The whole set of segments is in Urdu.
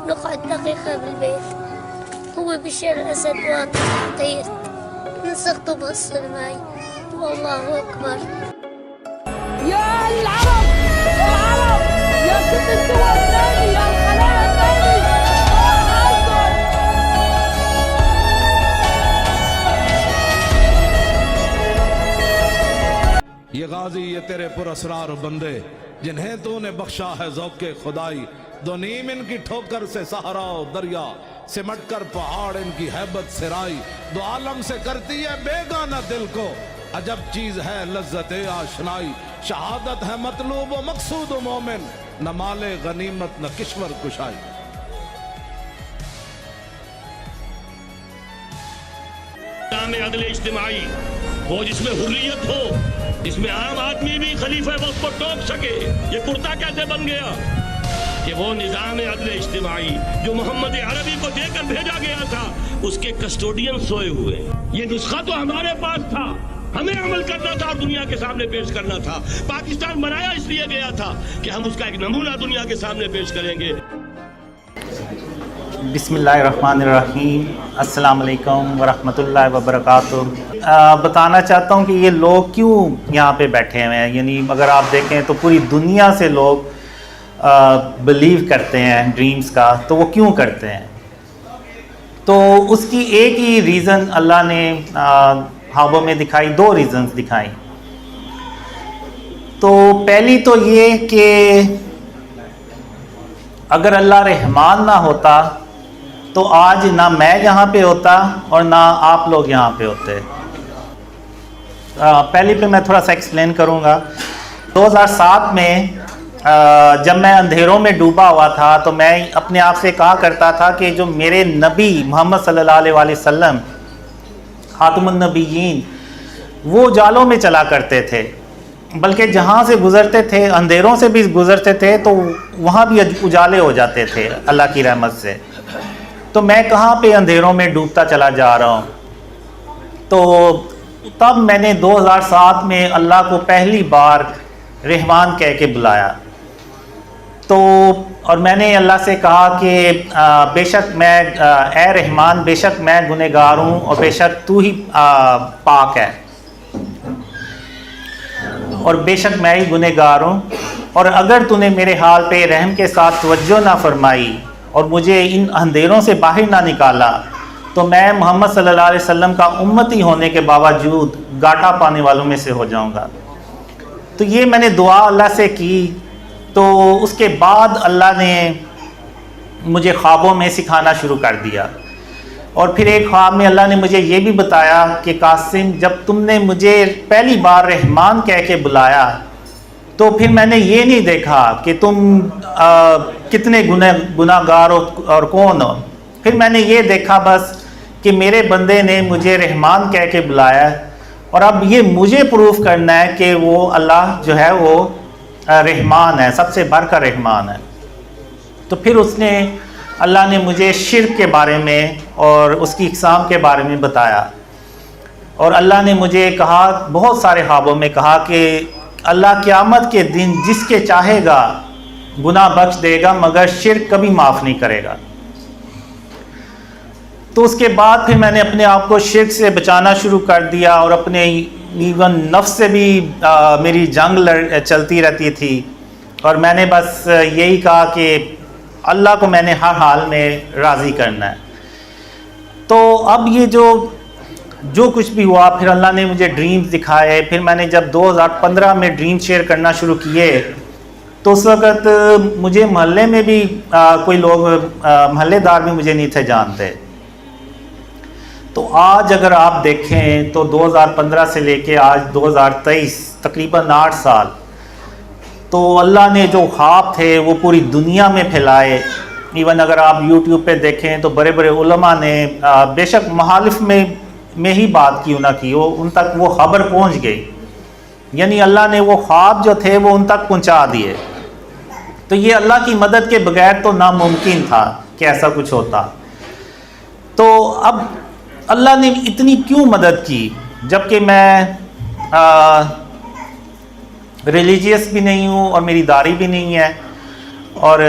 نقعد دقيقة بالبيت. هو بشار الأسد واقع طير، نسقته بقصر معي. والله أكبر. يا العرب يا العرب يا كل الدول الثانية يا الخلايا الثانية. یہ غازی یہ تیرے پراسرار بندے جنہیں تو نے بخشا ہے ذوق خدائی، دو نیم ان کی ٹھوکر سے صحرا و دریا، سمٹ کر پہاڑ ان کی ہیبت سرائی، دو عالم سے کرتی ہے بیگانہ دل کو، عجب چیز ہے لذت آشنائی، شہادت ہے مطلوب و مقصود و مومن، نہ مال غنیمت نہ کشور کشائی۔ نظام عدل اجتماعی وہ جس میں حریت ہو، جس میں عام آدمی بھی خلیفہ وقت کو ٹوک سکے، یہ کرتا کیسے بن گیا؟ کہ وہ نظام عدل اجتماعی جو محمد عربی کو دے کر بھیجا گیا تھا، اس کے کسٹوڈین سوئے ہوئے۔ یہ نسخہ تو ہمارے پاس تھا، ہمیں عمل کرنا تھا اور دنیا کے سامنے پیش کرنا تھا۔ پاکستان بنایا اس لیے گیا تھا کہ ہم اس کا ایک نمونہ دنیا کے سامنے پیش کریں گے۔ بسم اللہ الرحمن الرحیم، السلام علیکم ورحمۃ اللہ وبرکاتہ۔ بتانا چاہتا ہوں کہ یہ لوگ کیوں یہاں پہ بیٹھے ہوئے ہیں، یعنی اگر آپ دیکھیں تو پوری دنیا سے لوگ بلیو کرتے ہیں ڈریمز کا، تو وہ کیوں کرتے ہیں؟ تو اس کی ایک ہی ریزن اللہ نے خوابوں میں دکھائی، دو ریزنز دکھائی۔ تو پہلی تو یہ کہ اگر اللہ رحمان نہ ہوتا تو آج نہ میں یہاں پہ ہوتا اور نہ آپ لوگ یہاں پہ ہوتے۔ پہلے پہ میں تھوڑا سا ایکسپلین کروں گا۔ 2007 میں جب میں اندھیروں میں ڈوبا ہوا تھا تو میں اپنے آپ سے کہا کرتا تھا کہ جو میرے نبی محمد صلی اللہ علیہ وسلم خاتم النبیین، وہ جالوں میں چلا کرتے تھے، بلکہ جہاں سے گزرتے تھے اندھیروں سے بھی گزرتے تھے تو وہاں بھی اجالے ہو جاتے تھے اللہ کی رحمت سے۔ تو میں کہاں پہ اندھیروں میں ڈوبتا چلا جا رہا ہوں؟ تو تب میں نے 2007 میں اللہ کو پہلی بار رحمان کہہ کے بلایا، تو اور میں نے اللہ سے کہا کہ بے شک میں اے رحمان، بے شک میں گنہگار ہوں اور بے شک تو ہی پاک ہے، اور بے شک میں ہی گنہگار ہوں، اور اگر تو نے میرے حال پہ رحم کے ساتھ توجہ نہ فرمائی اور مجھے ان اندھیروں سے باہر نہ نکالا تو میں محمد صلی اللہ علیہ وسلم کا امتی ہونے کے باوجود گاٹا پانے والوں میں سے ہو جاؤں گا۔ تو یہ میں نے دعا اللہ سے کی، تو اس کے بعد اللہ نے مجھے خوابوں میں سکھانا شروع کر دیا، اور پھر ایک خواب میں اللہ نے مجھے یہ بھی بتایا کہ قاسم، جب تم نے مجھے پہلی بار رحمان کہہ کے بلایا تو پھر میں نے یہ نہیں دیکھا کہ تم کتنے گناہ گار ہو اور کون ہو، پھر میں نے یہ دیکھا بس کہ میرے بندے نے مجھے رحمان کہہ کے بلایا، اور اب یہ مجھے پروف کرنا ہے کہ وہ اللہ جو ہے وہ رحمان ہے، سب سے بڑھ کر رحمان ہے۔ تو پھر اللہ نے مجھے شرک کے بارے میں اور اس کی اقسام کے بارے میں بتایا، اور اللہ نے مجھے کہا، بہت سارے خوابوں میں کہا کہ اللہ قیامت کے دن جس کے چاہے گا گناہ بخش دے گا مگر شرک کبھی معاف نہیں کرے گا۔ تو اس کے بعد پھر میں نے اپنے آپ کو شرک سے بچانا شروع کر دیا، اور اپنے ایون نفس سے بھی میری جنگ چلتی رہتی تھی، اور میں نے بس یہی کہا کہ اللہ کو میں نے ہر حال میں راضی کرنا ہے۔ تو اب یہ جو کچھ بھی ہوا، پھر اللہ نے مجھے ڈریمز دکھائے، پھر میں نے جب 2015 میں ڈریم شیئر کرنا شروع کیے تو اس وقت مجھے محلے میں بھی کوئی لوگ محلے دار بھی مجھے نہیں تھے جانتے۔ تو آج اگر آپ دیکھیں تو 2015 سے لے کے آج 2023 تقریباً 8 سال، تو اللہ نے جو خواب تھے وہ پوری دنیا میں پھیلائے۔ ایون اگر آپ یوٹیوب پہ دیکھیں تو بڑے بڑے علماء نے بے شک محالف میں ہی بات کیوں نہ کی، ان تک وہ خبر پہنچ گئی، یعنی اللہ نے وہ خواب جو تھے وہ ان تک پہنچا دیے۔ تو یہ اللہ کی مدد کے بغیر تو ناممکن تھا کہ ایسا کچھ ہوتا۔ تو اب اللہ نے اتنی کیوں مدد کی، جبکہ میں ریلیجیس بھی نہیں ہوں اور میری داڑھی بھی نہیں ہے، اور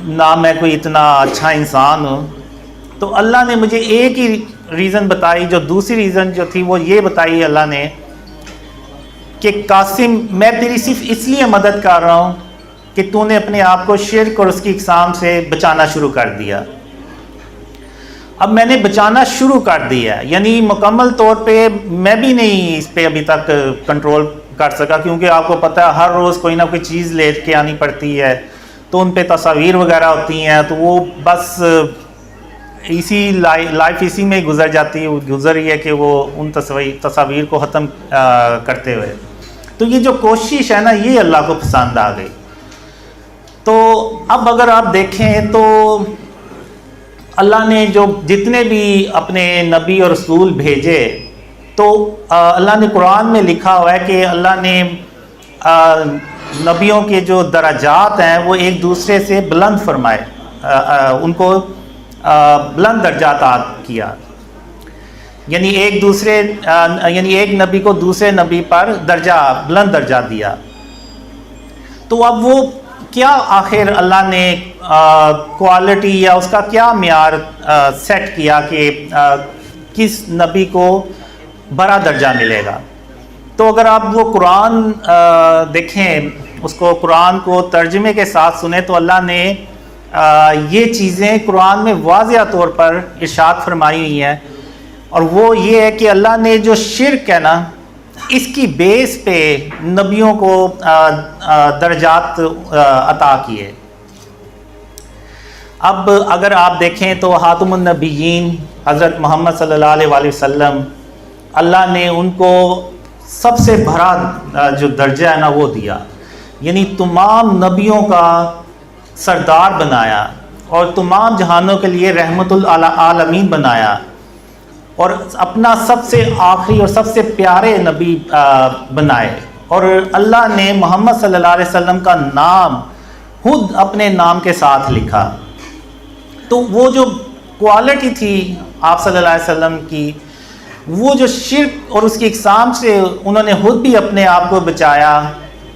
نہ میں کوئی اتنا اچھا انسان ہوں. تو اللہ نے مجھے ایک ہی ریزن بتائی, جو دوسری ریزن جو تھی وہ یہ بتائی اللہ نے کہ قاسم میں تیری صرف اس لیے مدد کر رہا ہوں کہ تو نے اپنے آپ کو شرک اور اس کی اقسام سے بچانا شروع کر دیا. اب میں نے بچانا شروع کر دیا, یعنی مکمل طور پہ میں بھی نہیں اس پہ ابھی تک کنٹرول کر سکا, کیونکہ آپ کو پتہ ہے ہر روز کوئی نہ کوئی چیز لے کے آنی پڑتی ہے, تو ان پہ تصاویر وغیرہ ہوتی ہیں, تو وہ بس اسی لائف اسی میں گزر جاتی ہے, گزر رہی ہے کہ وہ ان تصاویر کو ختم کرتے ہوئے. تو یہ جو کوشش ہے نا یہ اللہ کو پسند آ گئی. تو اب اگر آپ دیکھیں تو اللہ نے جو جتنے بھی اپنے نبی اور رسول بھیجے, تو اللہ نے قرآن میں لکھا ہوا ہے کہ اللہ نے نبیوں کے جو درجات ہیں وہ ایک دوسرے سے بلند فرمائے, ان کو بلند درجات کیا, یعنی ایک نبی کو دوسرے نبی پر بلند درجہ دیا. تو اب وہ کیا آخر اللہ نے کوالٹی یا اس کا کیا معیار سیٹ کیا کہ کس نبی کو بڑا درجہ ملے گا. تو اگر آپ وہ قرآن دیکھیں, اس کو قرآن کو ترجمے کے ساتھ سنیں, تو اللہ نے یہ چیزیں قرآن میں واضح طور پر ارشاد فرمائی ہوئی ہیں, اور وہ یہ ہے کہ اللہ نے جو شرک ہے نا اس کی بیس پہ نبیوں کو درجات عطا کیے. اب اگر آپ دیکھیں تو خاتم النبیین حضرت محمد صلی اللہ علیہ وآلہ وسلم, اللہ نے ان کو سب سے بڑا جو درجہ ہے نا وہ دیا, یعنی تمام نبیوں کا سردار بنایا اور تمام جہانوں کے لیے رحمت العالمین بنایا, اور اپنا سب سے آخری اور سب سے پیارے نبی بنائے. اور اللہ نے محمد صلی اللہ علیہ وسلم کا نام خود اپنے نام کے ساتھ لکھا. تو وہ جو کوالٹی تھی آپ صلی اللہ علیہ وسلم کی, وہ جو شرک اور اس کی اقسام سے انہوں نے خود بھی اپنے آپ کو بچایا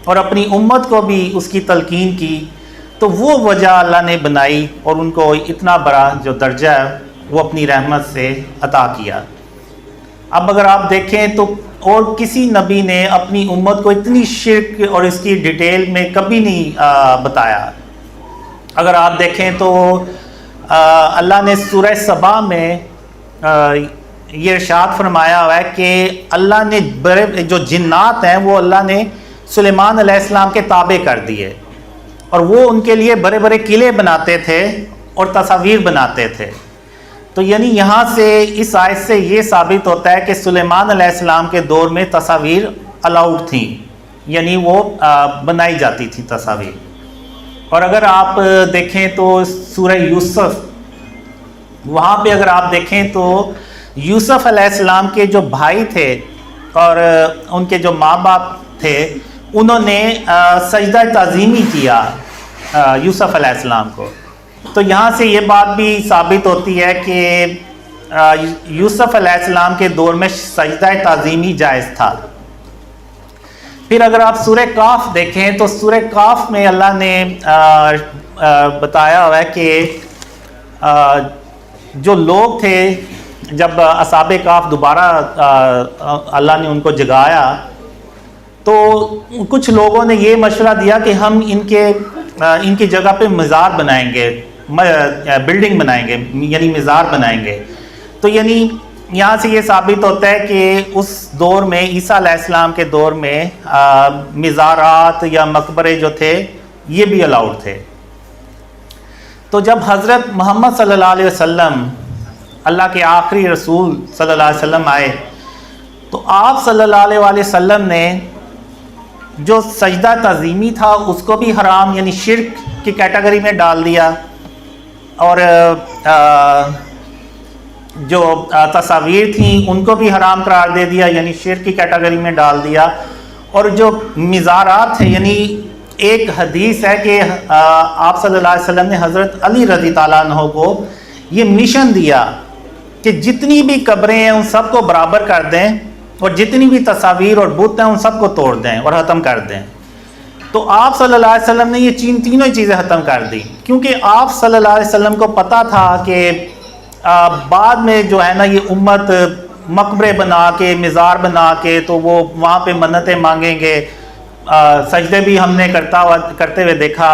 اور اپنی امت کو بھی اس کی تلقین کی, تو وہ وجہ اللہ نے بنائی اور ان کو اتنا بڑا جو درجہ ہے وہ اپنی رحمت سے عطا کیا. اب اگر آپ دیکھیں تو اور کسی نبی نے اپنی امت کو اتنی شرک اور اس کی ڈیٹیل میں کبھی نہیں بتایا. اگر آپ دیکھیں تو اللہ نے سورہ سبا میں یہ ارشاد فرمایا ہوا ہے کہ اللہ نے بڑے جو جنات ہیں وہ اللہ نے سلیمان علیہ السلام کے تابع کر دیے, اور وہ ان کے لیے بڑے بڑے قلعے بناتے تھے اور تصاویر بناتے تھے. تو یعنی یہاں سے اس آیت سے یہ ثابت ہوتا ہے کہ سلیمان علیہ السلام کے دور میں تصاویر الاؤڈ تھیں, یعنی وہ بنائی جاتی تھی تصاویر. اور اگر آپ دیکھیں تو سورہ یوسف, وہاں پہ اگر آپ دیکھیں تو یوسف علیہ السلام کے جو بھائی تھے اور ان کے جو ماں باپ تھے, انہوں نے سجدہ تعظیمی کیا یوسف علیہ السلام کو. تو یہاں سے یہ بات بھی ثابت ہوتی ہے کہ یوسف علیہ السلام کے دور میں سجدہ تعظیمی جائز تھا. پھر اگر آپ سورہ کاف دیکھیں تو سورہ کاف میں اللہ نے بتایا ہوا ہے کہ جو لوگ تھے جب اصحاب کاف دوبارہ اللہ نے ان کو جگایا, تو کچھ لوگوں نے یہ مشورہ دیا کہ ہم ان کی جگہ پہ مزار بنائیں گے, بلڈنگ بنائیں گے, یعنی مزار بنائیں گے. تو یعنی یہاں سے یہ ثابت ہوتا ہے کہ اس دور میں عیسیٰ علیہ السلام کے دور میں مزارات یا مقبرے جو تھے یہ بھی الاؤڈ تھے. تو جب حضرت محمد صلی اللہ علیہ وسلم اللہ کے آخری رسول صلی اللہ علیہ وسلم آئے, تو آپ صلی اللہ علیہ وسلم نے جو سجدہ تعظیمی تھا اس کو بھی حرام یعنی شرک کی کیٹیگری میں ڈال دیا, اور جو تصاویر تھیں ان کو بھی حرام قرار دے دیا, یعنی شرک کی کیٹیگری میں ڈال دیا. اور جو مزارات تھے, یعنی ایک حدیث ہے کہ آپ صلی اللہ علیہ وسلم نے حضرت علی رضی تعالیٰ عنہ کو یہ مشن دیا کہ جتنی بھی قبریں ہیں ان سب کو برابر کر دیں, اور جتنی بھی تصاویر اور بت ہیں ان سب کو توڑ دیں اور ختم کر دیں. تو آپ صلی اللہ علیہ وسلم نے یہ تینوں ہی چیزیں ختم کر دی، کیونکہ آپ صلی اللہ علیہ وسلم کو پتہ تھا کہ بعد میں جو ہے نا یہ امت مقبرے بنا کے مزار بنا کے تو وہ وہاں پہ منتیں مانگیں گے، سجدے بھی ہم نے کرتے ہوئے دیکھا۔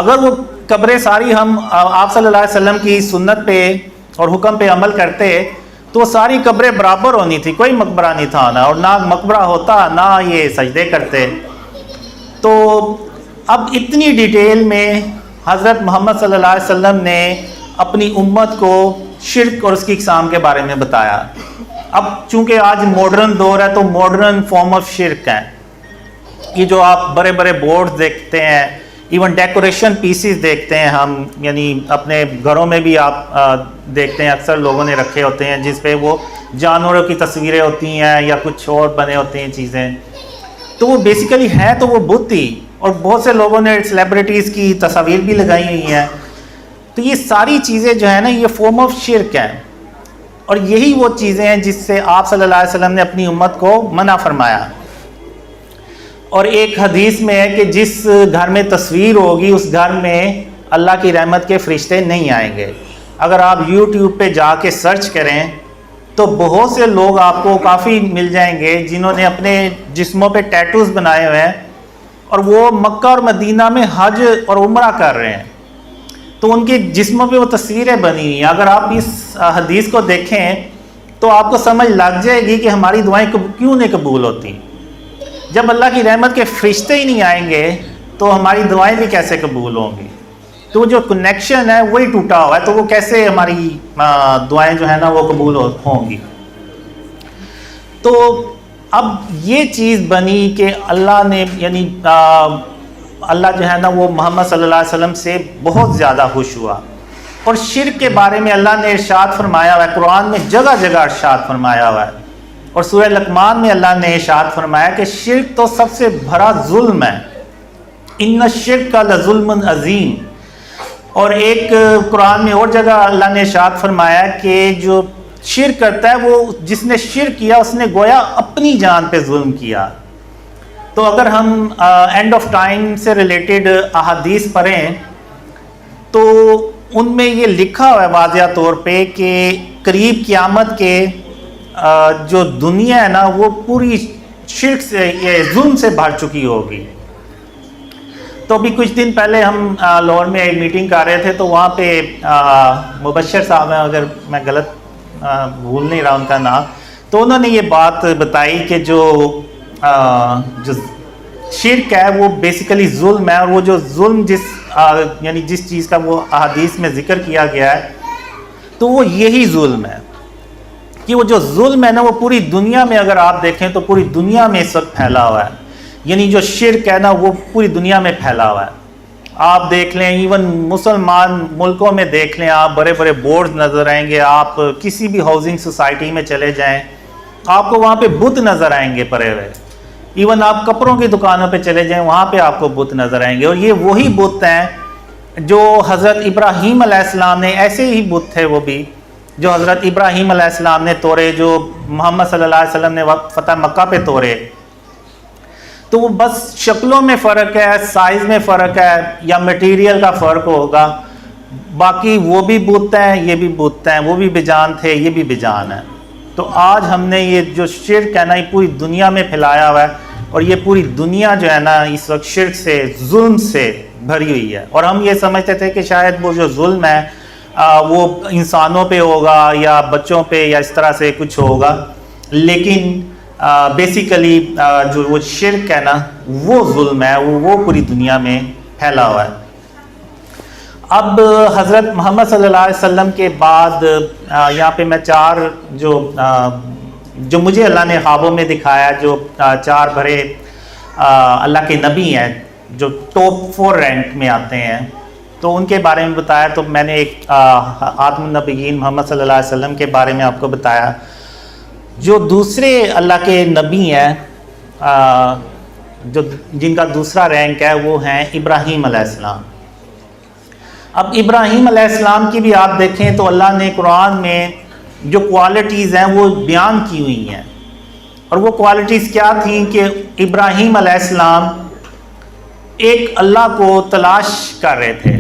اگر وہ قبریں ساری ہم آپ صلی اللہ علیہ وسلم کی سنت پہ اور حکم پہ عمل کرتے تو ساری قبریں برابر ہونی تھی، کوئی مقبرہ نہیں تھا نا، اور نہ مقبرہ ہوتا نہ یہ سجدے کرتے۔ تو اب اتنی ڈیٹیل میں حضرت محمد صلی اللہ علیہ وسلم نے اپنی امت کو شرک اور اس کی اقسام کے بارے میں بتایا۔ اب چونکہ آج ماڈرن دور ہے تو ماڈرن فارم آف شرک ہے، یہ جو آپ بڑے بڑے بورڈ دیکھتے ہیں، ایون ڈیکوریشن پیسز دیکھتے ہیں ہم، یعنی اپنے گھروں میں بھی آپ دیکھتے ہیں اکثر لوگوں نے رکھے ہوتے ہیں جس پہ وہ جانوروں کی تصویریں ہوتی ہیں یا کچھ اور بنے ہوتے ہیں چیزیں، تو وہ بیسیکلی ہے تو وہ بت ہی، اور بہت سے لوگوں نے سیلیبریٹیز کی تصاویر بھی لگائی ہوئی ہیں۔ تو یہ ساری چیزیں جو ہیں نا یہ فارم آف شرک ہیں، اور یہی وہ چیزیں ہیں جس سے آپ صلی اللہ علیہ وسلم نے اپنی امت کو منع فرمایا۔ اور ایک حدیث میں ہے کہ جس گھر میں تصویر ہوگی اس گھر میں اللہ کی رحمت کے فرشتے نہیں آئیں گے۔ اگر آپ یوٹیوب پہ جا کے سرچ کریں تو بہت سے لوگ آپ کو کافی مل جائیں گے جنہوں نے اپنے جسموں پہ ٹیٹوز بنائے ہوئے ہیں اور وہ مکہ اور مدینہ میں حج اور عمرہ کر رہے ہیں، تو ان کے جسموں پہ وہ تصویریں بنی ہوئی ہیں۔ اگر آپ اس حدیث کو دیکھیں تو آپ کو سمجھ لگ جائے گی کہ ہماری دعائیں کیوں نہیں قبول ہوتی۔ جب اللہ کی رحمت کے فرشتے ہی نہیں آئیں گے تو ہماری دعائیں بھی کیسے قبول ہوں گی؟ تو جو کنیکشن ہے وہی ٹوٹا ہوا ہے، تو وہ کیسے ہماری دعائیں جو ہے نا وہ قبول ہوں گی؟ تو اب یہ چیز بنی کہ اللہ نے یعنی اللہ جو ہے نا وہ محمد صلی اللہ علیہ وسلم سے بہت زیادہ خوش ہوا، اور شرک کے بارے میں اللہ نے ارشاد فرمایا ہوا ہے، قرآن میں جگہ جگہ ارشاد فرمایا ہوا ہے، اور سورہ لقمان میں اللہ نے ارشاد فرمایا کہ شرک تو سب سے بڑا ظلم ہے، ان الشرک لظلم عظیم۔ اور ایک قرآن میں اور جگہ اللہ نے ارشاد فرمایا کہ جو شرک کرتا ہے وہ جس نے شرک کیا اس نے گویا اپنی جان پہ ظلم کیا۔ تو اگر ہم اینڈ آف ٹائم سے ریلیٹڈ احادیث پڑھیں تو ان میں یہ لکھا ہوا ہے واضح طور پہ کہ قریب قیامت کے جو دنیا ہے نا وہ پوری شرک سے یہ ظلم سے بھر چکی ہوگی۔ تو ابھی کچھ دن پہلے ہم لاہور میں ایک میٹنگ کر رہے تھے، تو وہاں پہ مبشر صاحب ہیں، اگر میں غلط بھول نہیں رہا ان کا نام، تو انہوں نے یہ بات بتائی کہ جو شرک ہے وہ بیسیکلی ظلم ہے، اور وہ جو ظلم یعنی جس چیز کا وہ احادیث میں ذکر کیا گیا ہے تو وہ یہی ظلم ہے کہ وہ جو ظلم ہے نا وہ پوری دنیا میں اگر آپ دیکھیں تو پوری دنیا میں اس وقت پھیلا ہوا ہے، یعنی جو شرک ہے نا وہ پوری دنیا میں پھیلا ہوا ہے۔ آپ دیکھ لیں ایون مسلمان ملکوں میں دیکھ لیں، آپ بڑے بڑے بورڈز نظر آئیں گے، آپ کسی بھی ہاؤسنگ سوسائٹی میں چلے جائیں آپ کو وہاں پہ بت نظر آئیں گے پڑے ہوئے، ایون آپ کپڑوں کی دکانوں پہ چلے جائیں وہاں پہ آپ کو بت نظر آئیں گے، اور یہ وہی بت ہیں جو حضرت ابراہیم علیہ السلام نے، ایسے ہی بت تھے وہ بھی جو حضرت ابراہیم علیہ السلام نے توڑے، جو محمد صلی اللہ علیہ وسلم نے فتح مکہ پہ توڑے۔ تو وہ بس شکلوں میں فرق ہے، سائز میں فرق ہے، یا میٹیریل کا فرق ہوگا، باقی وہ بھی بت ہیں یہ بھی بت ہیں، وہ بھی بجان تھے یہ بھی بجان ہیں۔ تو آج ہم نے یہ جو شرک ہے نا یہ پوری دنیا میں پھیلایا ہوا ہے، اور یہ پوری دنیا جو ہے نا اس وقت شرک سے ظلم سے بھری ہوئی ہے، اور ہم یہ سمجھتے تھے کہ شاید وہ جو ظلم ہے وہ انسانوں پہ ہوگا یا بچوں پہ یا اس طرح سے کچھ ہوگا، لیکن بیسیکلی جو وہ شرک ہے نا وہ ظلم ہے، وہ پوری دنیا میں پھیلا ہوا ہے۔ اب حضرت محمد صلی اللہ علیہ وسلم کے بعد یہاں پہ میں چار جو مجھے اللہ نے خوابوں میں دکھایا جو چار بڑے اللہ کے نبی ہیں جو ٹاپ 4 رینک میں آتے ہیں، تو ان کے بارے میں بتایا۔ تو میں نے ایک خاتم النبیین محمد صلی اللہ علیہ وسلم کے بارے میں آپ کو بتایا۔ جو دوسرے اللہ کے نبی ہیں جو جن کا دوسرا رینک ہے وہ ہیں ابراہیم علیہ السلام۔ اب ابراہیم علیہ السلام کی بھی آپ دیکھیں تو اللہ نے قرآن میں جو کوالٹیز ہیں وہ بیان کی ہوئی ہیں، اور وہ کوالٹیز کیا تھیں کہ ابراہیم علیہ السلام ایک اللہ کو تلاش کر رہے تھے.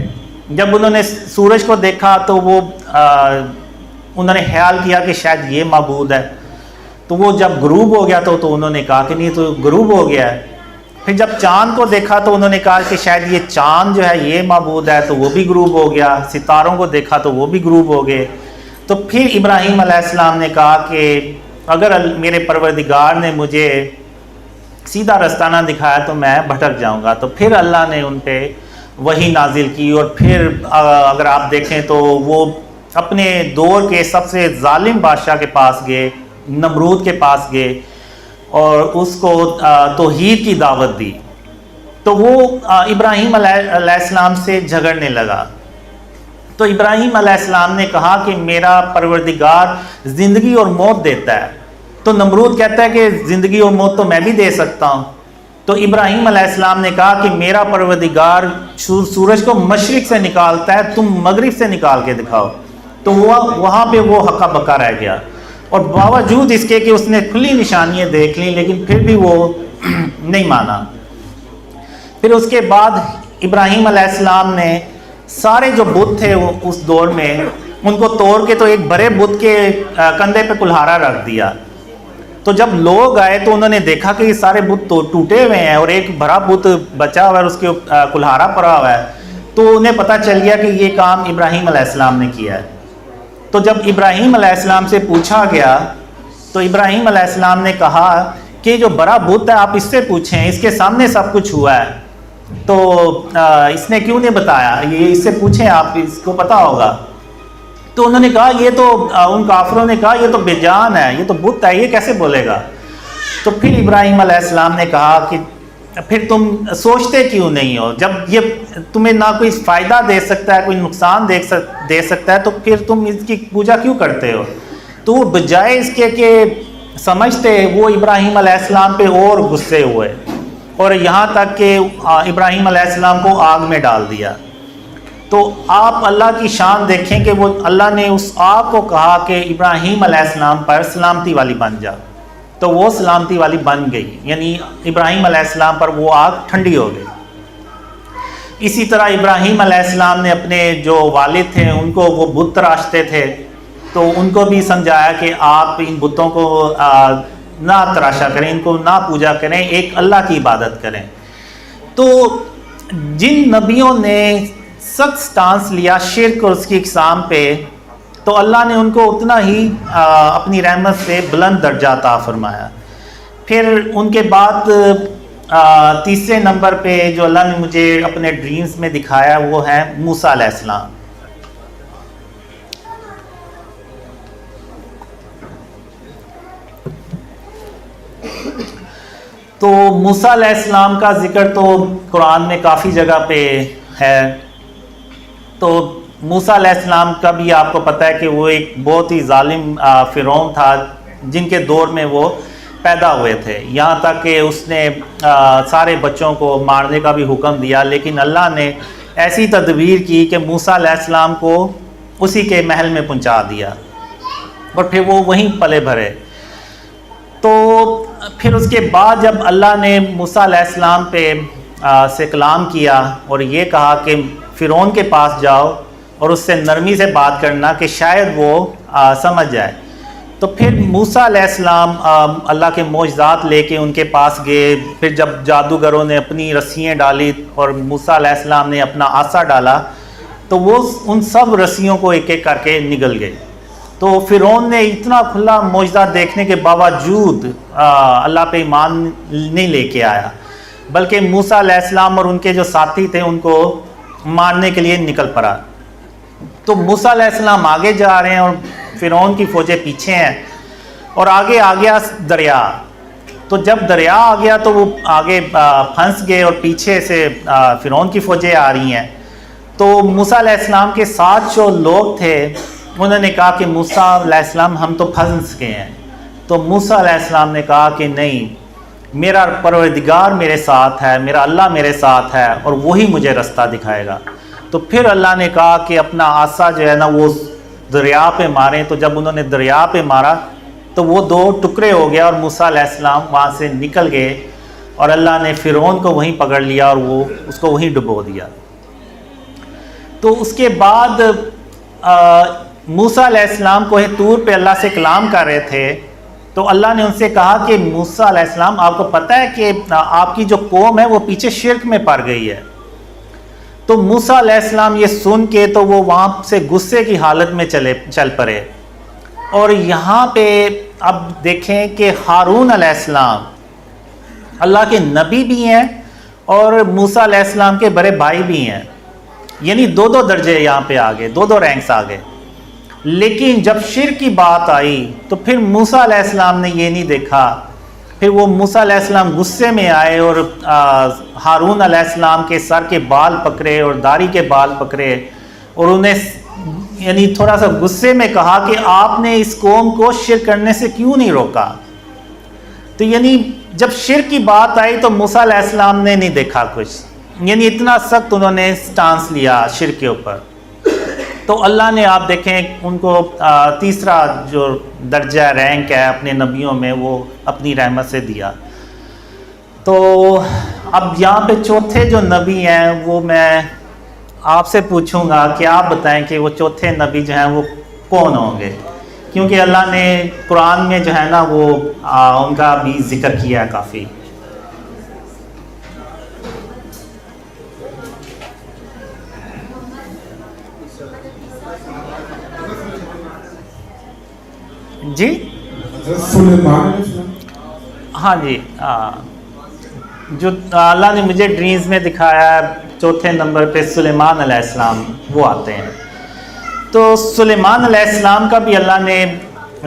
جب انہوں نے سورج کو دیکھا تو وہ انہوں نے خیال کیا کہ شاید یہ معبود ہے. تو وہ جب غروب ہو گیا تو انہوں نے کہا کہ نہیں تو غروب ہو گیا ہے. پھر جب چاند کو دیکھا تو انہوں نے کہا کہ شاید یہ چاند جو ہے یہ معبود ہے, تو وہ بھی غروب ہو گیا. ستاروں کو دیکھا تو وہ بھی غروب ہو گئے. تو پھر ابراہیم علیہ السلام نے کہا کہ اگر میرے پروردگار نے مجھے سیدھا رستہ نہ دکھایا تو میں بھٹک جاؤں گا. تو پھر اللہ نے ان پہ وحی نازل کی, اور پھر اگر آپ دیکھیں تو وہ اپنے دور کے سب سے ظالم بادشاہ کے پاس گئے, نمرود کے پاس گئے, اور اس کو توحید کی دعوت دی. تو وہ ابراہیم علیہ السلام سے جھگڑنے لگا. تو ابراہیم علیہ السلام نے کہا کہ میرا پروردگار زندگی اور موت دیتا ہے. تو نمرود کہتا ہے کہ زندگی اور موت تو میں بھی دے سکتا ہوں. تو ابراہیم علیہ السلام نے کہا کہ میرا پروردگار سورج کو مشرق سے نکالتا ہے, تم مغرب سے نکال کے دکھاؤ. تو وہاں پہ وہ ہکا بکا رہ گیا, اور باوجود اس کے کہ اس نے کھلی نشانیاں دیکھ لیں لیکن پھر بھی وہ نہیں مانا. پھر اس کے بعد ابراہیم علیہ السلام نے سارے جو بت تھے اس دور میں ان کو توڑ کے تو ایک بڑے بت کے کندھے پہ کلہارا رکھ دیا. تو جب لوگ آئے تو انہوں نے دیکھا کہ یہ سارے بت تو ٹوٹے ہوئے ہیں اور ایک بڑا بت بچا ہوا ہے, اس کے کلہارا پڑا ہوا ہے. تو انہیں پتہ چل گیا کہ یہ کام ابراہیم علیہ السلام نے کیا ہے. تو جب ابراہیم علیہ السلام سے پوچھا گیا تو ابراہیم علیہ السلام نے کہا کہ جو بڑا بت ہے آپ اس سے پوچھیں, اس کے سامنے سب کچھ ہوا ہے. تو اس نے کیوں نہیں بتایا, یہ اس سے پوچھیں, آپ اس کو پتہ ہوگا. تو انہوں نے کہا یہ تو ان کافروں نے کہا یہ تو بے جان ہے, یہ تو بت ہے, یہ کیسے بولے گا. تو پھر ابراہیم علیہ السلام نے کہا کہ پھر تم سوچتے کیوں نہیں ہو, جب یہ تمہیں نہ کوئی فائدہ دے سکتا ہے کوئی نقصان دے سکتا ہے تو پھر تم اس کی پوجا کیوں کرتے ہو. تو بجائے اس کے کہ سمجھتے, وہ ابراہیم علیہ السلام پہ اور غصے ہوئے, اور یہاں تک کہ ابراہیم علیہ السلام کو آگ میں ڈال دیا. تو آپ اللہ کی شان دیکھیں کہ وہ اللہ نے اس آگ کو کہا کہ ابراہیم علیہ السلام پر سلامتی والی بن جا, تو وہ سلامتی والی بن گئی, یعنی ابراہیم علیہ السلام پر وہ آگ ٹھنڈی ہو گئی. اسی طرح ابراہیم علیہ السلام نے اپنے جو والد تھے ان کو وہ بت تراشتے تھے تو ان کو بھی سمجھایا کہ آپ ان بتوں کو نہ تراشا کریں, ان کو نہ پوجا کریں, ایک اللہ کی عبادت کریں. تو جن نبیوں نے سخت سٹانس لیا شرک اور اس کی اقسام پہ, تو اللہ نے ان کو اتنا ہی اپنی رحمت سے بلند درجہ عطا فرمایا. پھر ان کے بعد تیسرے نمبر پہ جو اللہ نے مجھے اپنے ڈریمز میں دکھایا وہ ہے موسیٰ علیہ السلام. تو موسیٰ علیہ السلام کا ذکر تو قرآن میں کافی جگہ پہ ہے. تو موسیٰ علیہ السلام کا بھی آپ کو پتہ ہے کہ وہ ایک بہت ہی ظالم فرعون تھا جن کے دور میں وہ پیدا ہوئے تھے, یہاں تک کہ اس نے سارے بچوں کو مارنے کا بھی حکم دیا, لیکن اللہ نے ایسی تدبیر کی کہ موسیٰ علیہ السلام کو اسی کے محل میں پہنچا دیا اور پھر وہ وہیں پلے بھرے. تو پھر اس کے بعد جب اللہ نے موسیٰ علیہ السلام پہ سے کلام کیا اور یہ کہا کہ فرعون کے پاس جاؤ اور اس سے نرمی سے بات کرنا کہ شاید وہ سمجھ جائے. تو پھر موسیٰ علیہ السلام اللہ کے معجزات لے کے ان کے پاس گئے. پھر جب جادوگروں نے اپنی رسیاں ڈالی اور موسیٰ علیہ السلام نے اپنا عصا ڈالا تو وہ ان سب رسیوں کو ایک ایک کر کے نگل گئے. تو فرعون نے اتنا کھلا معجزہ دیکھنے کے باوجود اللہ پہ ایمان نہیں لے کے آیا, بلکہ موسیٰ علیہ السلام اور ان کے جو ساتھی تھے ان کو مارنے کے لیے نکل پڑا. تو موسیٰ علیہ السلام آگے جا رہے ہیں اور فرعون کی فوجیں پیچھے ہیں, اور آگے آ گیا دریا. تو جب دریا آ گیا تو وہ آگے پھنس گئے اور پیچھے سے فرعون کی فوجیں آ رہی ہیں. تو موسیٰ علیہ السلام کے ساتھ جو لوگ تھے انہوں نے کہا کہ موسیٰ علیہ السلام ہم تو پھنس گئے ہیں. تو موسیٰ علیہ السلام نے کہا کہ نہیں, میرا پروردگار میرے ساتھ ہے, میرا اللہ میرے ساتھ ہے اور وہی مجھے رستہ دکھائے گا. تو پھر اللہ نے کہا کہ اپنا عصا جو ہے نا وہ دریا پہ ماریں. تو جب انہوں نے دریا پہ مارا تو وہ دو ٹکڑے ہو گیا اور موسیٰ علیہ السلام وہاں سے نکل گئے اور اللہ نے فرعون کو وہیں پکڑ لیا اور وہ اس کو وہیں ڈبو دیا۔ تو اس کے بعد موسیٰ علیہ السلام کوہ طور پہ اللہ سے کلام کر رہے تھے، تو اللہ نے ان سے کہا کہ موسیٰ علیہ السلام آپ کو پتہ ہے کہ آپ کی جو قوم ہے وہ پیچھے شرک میں پڑ گئی ہے۔ تو موسیٰ علیہ السلام یہ سن کے تو وہ وہاں سے غصے کی حالت میں چل پڑے۔ اور یہاں پہ اب دیکھیں کہ ہارون علیہ السلام اللہ کے نبی بھی ہیں اور موسیٰ علیہ السلام کے بڑے بھائی بھی ہیں، یعنی دو درجے یہاں پہ آگے، دو رینکس آگے۔ لیکن جب شرک کی بات آئی تو پھر موسیٰ علیہ السلام نے یہ نہیں دیکھا، پھر وہ موسیٰ علیہ السلام غصے میں آئے اور ہارون علیہ السلام کے سر کے بال پکڑے اور داڑھی کے بال پکڑے اور انہیں یعنی تھوڑا سا غصے میں کہا کہ آپ نے اس قوم کو شرک کرنے سے کیوں نہیں روکا۔ تو یعنی جب شرک کی بات آئی تو موسیٰ علیہ السلام نے نہیں دیکھا کچھ، یعنی اتنا سخت انہوں نے سٹانس لیا شرک کے اوپر۔ تو اللہ نے آپ دیکھیں ان کو تیسرا جو درجہ رینک ہے اپنے نبیوں میں وہ اپنی رحمت سے دیا۔ تو اب یہاں پہ چوتھے جو نبی ہیں وہ میں آپ سے پوچھوں گا کہ آپ بتائیں کہ وہ چوتھے نبی جو ہیں وہ کون ہوں گے، کیونکہ اللہ نے قرآن میں جو ہے نا وہ ان کا بھی ذکر کیا ہے کافی۔ جی ہاں جی، جو اللہ نے مجھے ڈریمز میں دکھایا ہے چوتھے نمبر پہ سلیمان علیہ السلام وہ آتے ہیں۔ تو سلیمان علیہ السلام کا بھی اللہ نے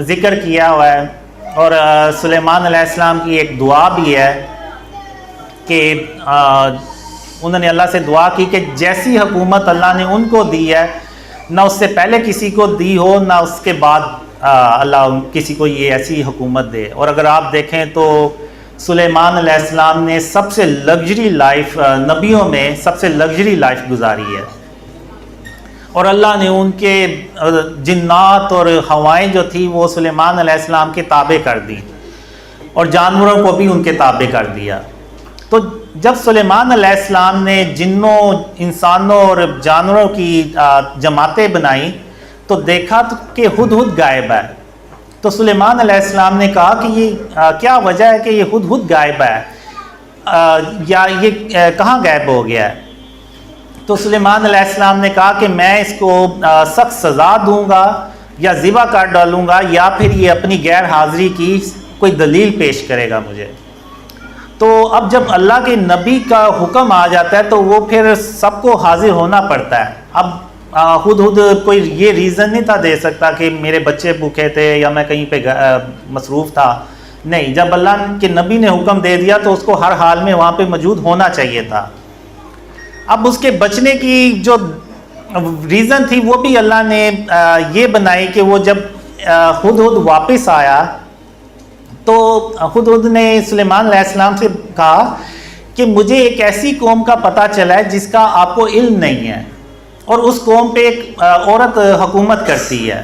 ذکر کیا ہوا ہے، اور سلیمان علیہ السلام کی ایک دعا بھی ہے کہ انہوں نے اللہ سے دعا کی کہ جیسی حکومت اللہ نے ان کو دی ہے نہ اس سے پہلے کسی کو دی ہو نہ اس کے بعد اللہ کسی کو یہ ایسی حکومت دے۔ اور اگر آپ دیکھیں تو سلیمان علیہ السلام نے سب سے لگژری لائف، نبیوں میں سب سے لگژری لائف گزاری ہے، اور اللہ نے ان کے جنات اور ہوائیں جو تھی وہ سلیمان علیہ السلام کے تابع کر دی، اور جانوروں کو بھی ان کے تابع کر دیا۔ تو جب سلیمان علیہ السلام نے جنوں، انسانوں اور جانوروں کی جماعتیں بنائیں تو دیکھا کہ ہدہد غائب ہے۔ تو سلیمان علیہ السلام نے کہا کہ یہ کیا وجہ ہے کہ یہ ہدہد غائب ہے، یا یہ کہاں غائب ہو گیا ہے؟ تو سلیمان علیہ السلام نے کہا کہ میں اس کو سخت سزا دوں گا یا ذبح کر ڈالوں گا، یا پھر یہ اپنی غیر حاضری کی کوئی دلیل پیش کرے گا مجھے۔ تو اب جب اللہ کے نبی کا حکم آ جاتا ہے تو وہ پھر سب کو حاضر ہونا پڑتا ہے۔ اب ہدہد کوئی یہ ریزن نہیں تھا دے سکتا کہ میرے بچے بھوکے تھے یا میں کہیں پہ مصروف تھا، نہیں، جب اللہ کے نبی نے حکم دے دیا تو اس کو ہر حال میں وہاں پہ موجود ہونا چاہیے تھا۔ اب اس کے بچنے کی جو ریزن تھی وہ بھی اللہ نے یہ بنائی کہ وہ جب ہدہد واپس آیا تو ہدہد نے سلیمان علیہ السلام سے کہا کہ مجھے ایک ایسی قوم کا پتہ چلا ہے جس کا آپ کو علم نہیں ہے، اور اس قوم پہ ایک عورت حکومت کرتی ہے،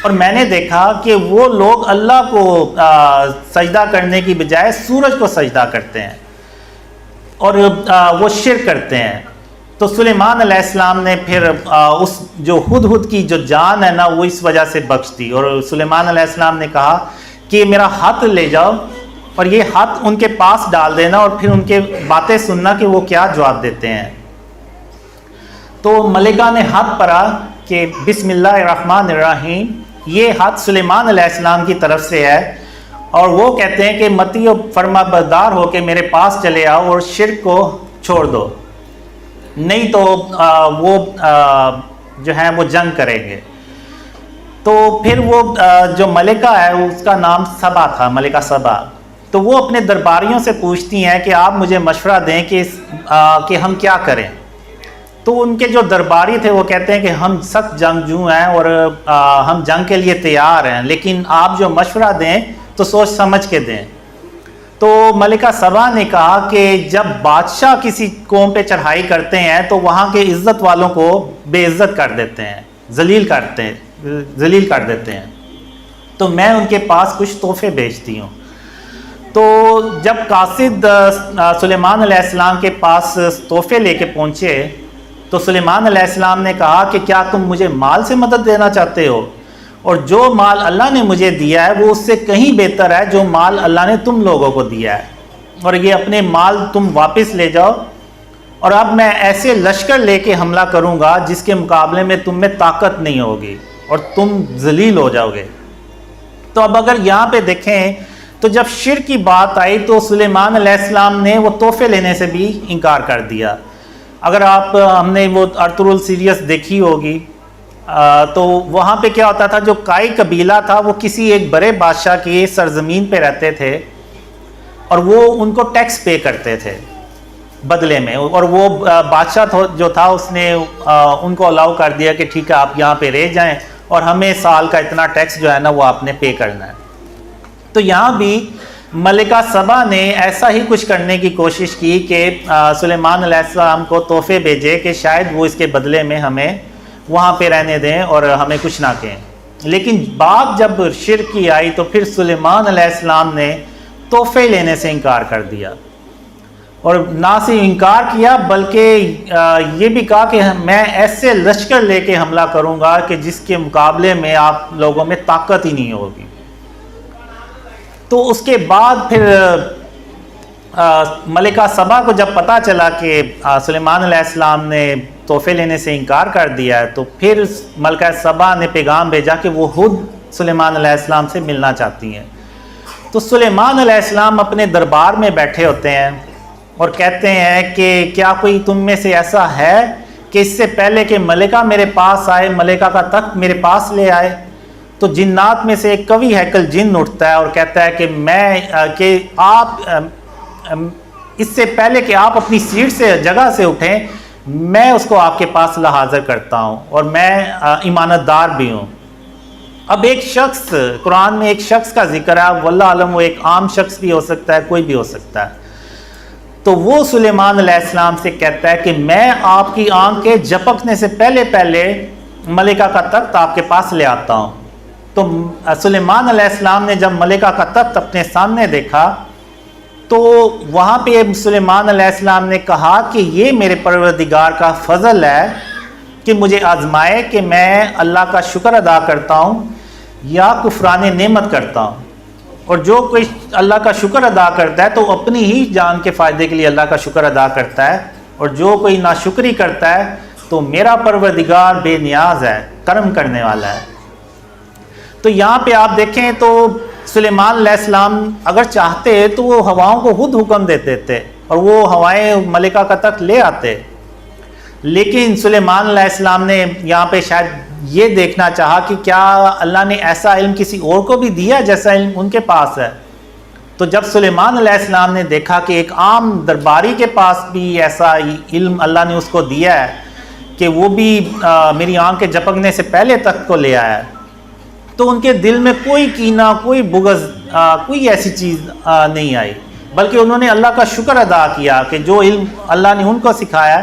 اور میں نے دیکھا کہ وہ لوگ اللہ کو سجدہ کرنے کی بجائے سورج کو سجدہ کرتے ہیں اور وہ شرک کرتے ہیں۔ تو سلیمان علیہ السلام نے پھر اس جو ہدہد کی جو جان ہے نا وہ اس وجہ سے بخش دی، اور سلیمان علیہ السلام نے کہا کہ میرا ہاتھ لے جاؤ اور یہ ہاتھ ان کے پاس ڈال دینا اور پھر ان کے باتیں سننا کہ وہ کیا جواب دیتے ہیں۔ تو ملکہ نے ہاتھ پڑھا کہ بسم اللہ الرحمن الرحیم، یہ ہاتھ سلیمان علیہ السلام کی طرف سے ہے، اور وہ کہتے ہیں کہ متی و فرما بردار ہو کے میرے پاس چلے آؤ اور شرک کو چھوڑ دو، نہیں تو وہ جو ہیں وہ جنگ کریں گے۔ تو پھر وہ جو ملکہ ہے اس کا نام سبا تھا، ملکہ سبا، تو وہ اپنے درباریوں سے پوچھتی ہیں کہ آپ مجھے مشورہ دیں کہ ہم کیا کریں۔ تو ان کے جو درباری تھے وہ کہتے ہیں کہ ہم سخت جنگجو ہیں اور ہم جنگ کے لیے تیار ہیں، لیکن آپ جو مشورہ دیں تو سوچ سمجھ کے دیں۔ تو ملکہ سبا نے کہا کہ جب بادشاہ کسی قوم پہ چڑھائی کرتے ہیں تو وہاں کے عزت والوں کو بے عزت کر دیتے ہیں، ذلیل کر دیتے ہیں، تو میں ان کے پاس کچھ تحفے بھیجتی ہوں۔ تو تو جب قاصد سلیمان علیہ السلام کے پاس تحفے لے کے پہنچے تو سلیمان علیہ السلام نے کہا کہ کیا تم مجھے مال سے مدد دینا چاہتے ہو؟ اور جو مال اللہ نے مجھے دیا ہے وہ اس سے کہیں بہتر ہے جو مال اللہ نے تم لوگوں کو دیا ہے، اور یہ اپنے مال تم واپس لے جاؤ، اور اب میں ایسے لشکر لے کے حملہ کروں گا جس کے مقابلے میں تم میں طاقت نہیں ہوگی اور تم ذلیل ہو جاؤ گے۔ تو اب اگر یہاں پہ دیکھیں تو جب شرک کی بات آئی تو سلیمان علیہ السلام نے وہ تحفے لینے سے بھی انکار کر دیا۔ اگر ہم نے وہ ارطغرل سیریس دیکھی ہوگی تو وہاں پہ کیا ہوتا تھا، جو کائی قبیلہ تھا وہ کسی ایک بڑے بادشاہ کی سرزمین پہ رہتے تھے اور وہ ان کو ٹیکس پے کرتے تھے بدلے میں، اور وہ بادشاہ جو تھا اس نے ان کو الاؤ کر دیا کہ ٹھیک ہے آپ یہاں پہ رہ جائیں اور ہمیں سال کا اتنا ٹیکس جو ہے نا وہ آپ نے پے کرنا ہے۔ تو یہاں بھی ملکہ سبا نے ایسا ہی کچھ کرنے کی کوشش کی کہ سلیمان علیہ السلام کو تحفے بھیجے کہ شاید وہ اس کے بدلے میں ہمیں وہاں پہ رہنے دیں اور ہمیں کچھ نہ کہیں، لیکن بات جب شرک کی آئی تو پھر سلیمان علیہ السلام نے تحفے لینے سے انکار کر دیا، اور نہ صرف انکار کیا بلکہ یہ بھی کہا کہ میں ایسے لشکر لے کے حملہ کروں گا کہ جس کے مقابلے میں آپ لوگوں میں طاقت ہی نہیں ہوگی۔ تو اس کے بعد پھر ملکہ سبا کو جب پتہ چلا کہ سلیمان علیہ السلام نے تحفے لینے سے انکار کر دیا ہے تو پھر ملکہ سبا نے پیغام بھیجا کہ وہ خود سلیمان علیہ السلام سے ملنا چاہتی ہیں۔ تو سلیمان علیہ السلام اپنے دربار میں بیٹھے ہوتے ہیں اور کہتے ہیں کہ کیا کوئی تم میں سے ایسا ہے کہ اس سے پہلے کہ ملکہ میرے پاس آئے، ملکہ کا تخت میرے پاس لے آئے؟ تو جنات میں سے ایک قوی ہیکل جن اٹھتا ہے اور کہتا ہے کہ آپ اس سے پہلے کہ آپ اپنی سیٹ سے جگہ سے اٹھیں میں اس کو آپ کے پاس حاضر کرتا ہوں اور میں امانت دار بھی ہوں۔ اب ایک شخص، قرآن میں ایک شخص کا ذکر ہے، واللہ علم وہ ایک عام شخص بھی ہو سکتا ہے، کوئی بھی ہو سکتا ہے، تو وہ سلیمان علیہ السلام سے کہتا ہے کہ میں آپ کی آنکھ کے جھپکنے سے پہلے ملکہ کا تخت آپ کے پاس لے آتا ہوں۔ تو سلیمان علیہ السلام نے جب ملکہ کا تخت اپنے سامنے دیکھا تو وہاں پہ سلیمان علیہ السلام نے کہا کہ یہ میرے پروردگار کا فضل ہے کہ مجھے آزمائے کہ میں اللہ کا شکر ادا کرتا ہوں یا کفران نعمت کرتا ہوں، اور جو کوئی اللہ کا شکر ادا کرتا ہے تو اپنی ہی جان کے فائدے کے لیے اللہ کا شکر ادا کرتا ہے، اور جو کوئی ناشکری کرتا ہے تو میرا پروردگار بے نیاز ہے، کرم کرنے والا ہے۔ تو یہاں پہ آپ دیکھیں تو سلیمان علیہ السلام اگر چاہتے تو وہ ہواؤں کو خود حکم دیتے تھے اور وہ ہوائیں ملکہ کا تخت لے آتے، لیکن سلیمان علیہ السلام نے یہاں پہ شاید یہ دیکھنا چاہا کہ کیا اللہ نے ایسا علم کسی اور کو بھی دیا جیسا علم ان کے پاس ہے۔ تو جب سلیمان علیہ السلام نے دیکھا کہ ایک عام درباری کے پاس بھی ایسا علم اللہ نے اس کو دیا ہے کہ وہ بھی میری آنکھ کے جھپکنے سے پہلے تخت کو لے آیا ہے، تو ان کے دل میں کوئی کینہ، کوئی بغض، کوئی ایسی چیز نہیں آئی، بلکہ انہوں نے اللہ کا شکر ادا کیا کہ جو علم اللہ نے ان کو سکھایا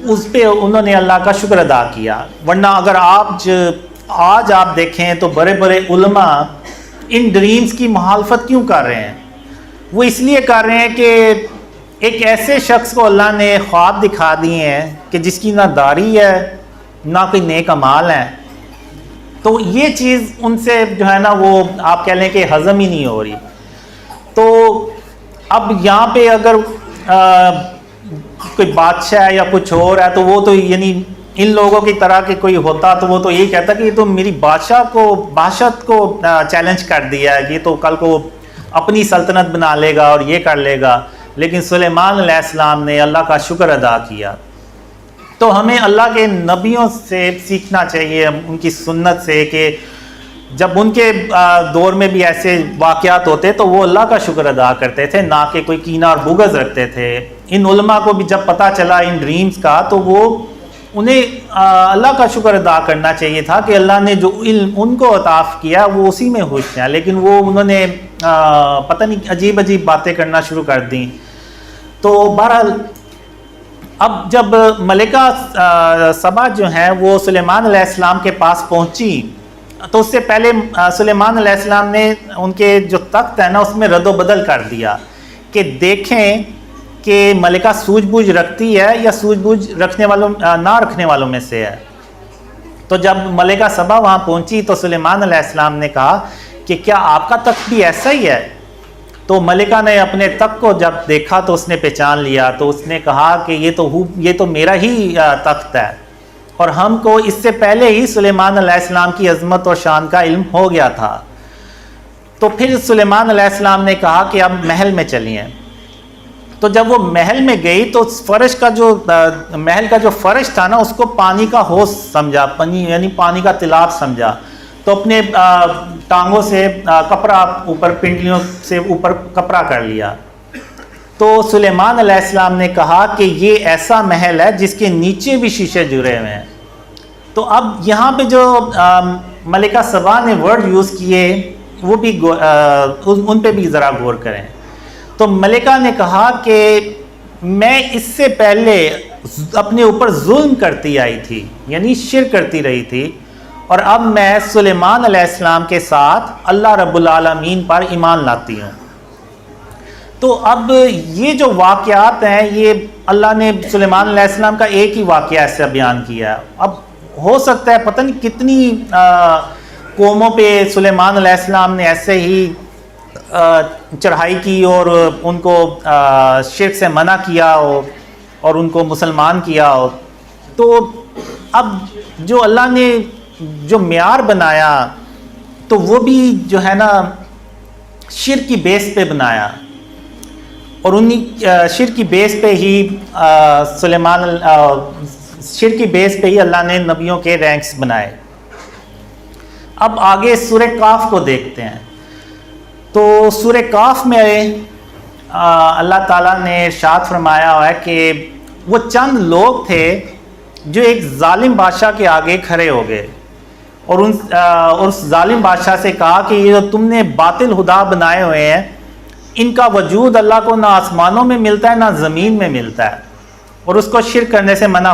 اس پہ انہوں نے اللہ کا شکر ادا کیا۔ ورنہ اگر آج آپ دیکھیں تو بڑے بڑے علماء ان ڈریمز کی مخالفت کیوں کر رہے ہیں؟ وہ اس لیے کر رہے ہیں کہ ایک ایسے شخص کو اللہ نے خواب دکھا دیے ہیں کہ جس کی نہ داڑھی ہے نہ کوئی نیک اعمال ہیں، تو یہ چیز ان سے جو ہے نا وہ آپ کہہ لیں کہ ہضم ہی نہیں ہو رہی۔ تو اب یہاں پہ اگر کوئی بادشاہ یا کچھ اور ہے تو وہ تو یعنی ان لوگوں کی طرح کہ کوئی ہوتا تو وہ تو یہی کہتا کہ یہ تو میری بادشاہت کو چیلنج کر دیا ہے، یہ تو کل کو اپنی سلطنت بنا لے گا اور یہ کر لے گا، لیکن سلیمان علیہ السلام نے اللہ کا شکر ادا کیا۔ تو ہمیں اللہ کے نبیوں سے سیکھنا چاہیے، ان کی سنت سے، کہ جب ان کے دور میں بھی ایسے واقعات ہوتے تو وہ اللہ کا شکر ادا کرتے تھے، نہ کہ کوئی کینہ اور بغض رکھتے تھے۔ ان علماء کو بھی جب پتہ چلا ان ڈریمز کا تو وہ انہیں اللہ کا شکر ادا کرنا چاہیے تھا کہ اللہ نے جو علم ان کو عطا کیا وہ اسی میں خوش ہیں، لیکن وہ انہوں نے پتہ نہیں عجیب باتیں کرنا شروع کر دیں۔ تو بہرحال اب جب ملکہ سبا جو ہیں وہ سلیمان علیہ السلام کے پاس پہنچی تو اس سے پہلے سلیمان علیہ السلام نے ان کے جو تخت ہے نا اس میں رد و بدل کر دیا کہ دیکھیں کہ ملکہ سوجھ بوجھ رکھتی ہے یا سوجھ بوجھ رکھنے والوں نہ رکھنے والوں میں سے ہے۔ تو جب ملکہ سبا وہاں پہنچی تو سلیمان علیہ السلام نے کہا کہ کیا آپ کا تخت بھی ایسا ہی ہے؟ تو ملکہ نے اپنے تخت کو جب دیکھا تو اس نے پہچان لیا، تو اس نے کہا کہ یہ تو میرا ہی تخت ہے، اور ہم کو اس سے پہلے ہی سلیمان علیہ السلام کی عظمت اور شان کا علم ہو گیا تھا۔ تو پھر سلیمان علیہ السلام نے کہا کہ اب محل میں چلیے۔ تو جب وہ محل میں گئی تو فرش کا جو محل کا جو فرش تھا نا اس کو پانی کا حوض سمجھا، یعنی پانی کا تالاب سمجھا، تو اپنے ٹانگوں سے کپڑا اوپر، پنڈلیوں سے اوپر کپڑا کر لیا۔ تو سلیمان علیہ السلام نے کہا کہ یہ ایسا محل ہے جس کے نیچے بھی شیشے جڑے ہوئے ہیں۔ تو اب یہاں پہ جو ملکہ سبا نے ورڈ یوز کیے وہ بھی ان پہ بھی ذرا غور کریں۔ تو ملکہ نے کہا کہ میں اس سے پہلے اپنے اوپر ظلم کرتی آئی تھی، یعنی شرک کرتی رہی تھی، اور اب میں سلیمان علیہ السلام کے ساتھ اللہ رب العالمین پر ایمان لاتی ہوں۔ تو اب یہ جو واقعات ہیں یہ اللہ نے سلیمان علیہ السلام کا ایک ہی واقعہ ایسا بیان کیا ہے۔ اب ہو سکتا ہے پتہ نہیں کتنی قوموں پہ سلیمان علیہ السلام نے ایسے ہی چڑھائی کی اور ان کو شرک سے منع کیا ہو اور ان کو مسلمان کیا ہو۔ تو اب جو اللہ نے جو معیار بنایا تو وہ بھی جو ہے نا شرک کی بیس پہ بنایا، اور انہی شرک کی بیس پہ ہی شرک کی بیس پہ ہی اللہ نے نبیوں کے رینکس بنائے۔ اب آگے سورہ کاف کو دیکھتے ہیں۔ تو سورہ کاف میں اللہ تعالیٰ نے ارشاد فرمایا ہوا ہے کہ وہ چند لوگ تھے جو ایک ظالم بادشاہ کے آگے کھڑے ہو گئے اور اس ظالم بادشاہ سے کہا کہ یہ جو تم نے باطل خدا بنائے ہوئے ہیں ان کا وجود اللہ کو نہ آسمانوں میں ملتا ہے نہ زمین میں ملتا ہے، اور اس کو شرک کرنے سے منع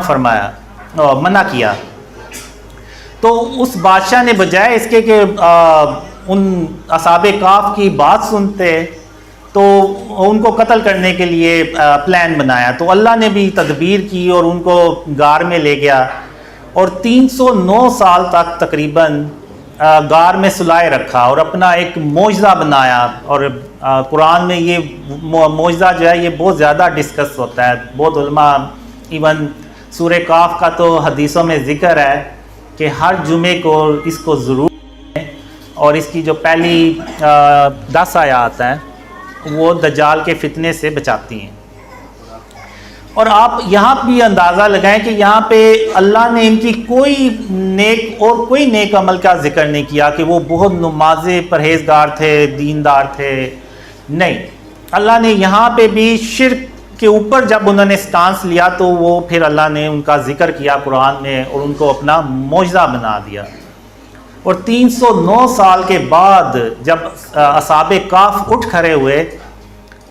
کیا۔ تو اس بادشاہ نے بجائے اس کے کہ ان اصحاب کاف کی بات سنتے تو ان کو قتل کرنے کے لیے پلان بنایا، تو اللہ نے بھی تدبیر کی اور ان کو غار میں لے گیا، اور 309 سال تک تقریباً غار میں سلائے رکھا اور اپنا ایک معجزہ بنایا۔ اور قرآن میں یہ معجزہ جو ہے یہ بہت زیادہ ڈسکس ہوتا ہے، بہت علماء ایون سورہ کاف کا تو حدیثوں میں ذکر ہے کہ ہر جمعے کو اس کو ضرور، اور اس کی جو پہلی 10 آیات ہیں وہ دجال کے فتنے سے بچاتی ہیں۔ اور آپ یہاں بھی اندازہ لگائیں کہ یہاں پہ اللہ نے ان کی کوئی نیک عمل کا ذکر نہیں کیا کہ وہ بہت نماز پرہیزگار تھے، دیندار تھے، نہیں۔ اللہ نے یہاں پہ بھی شرک کے اوپر جب انہوں نے سٹانس لیا تو وہ پھر اللہ نے ان کا ذکر کیا قرآن میں اور ان کو اپنا معجزہ بنا دیا۔ اور 309 سال کے بعد جب اصحاب کاف اٹھ کھڑے ہوئے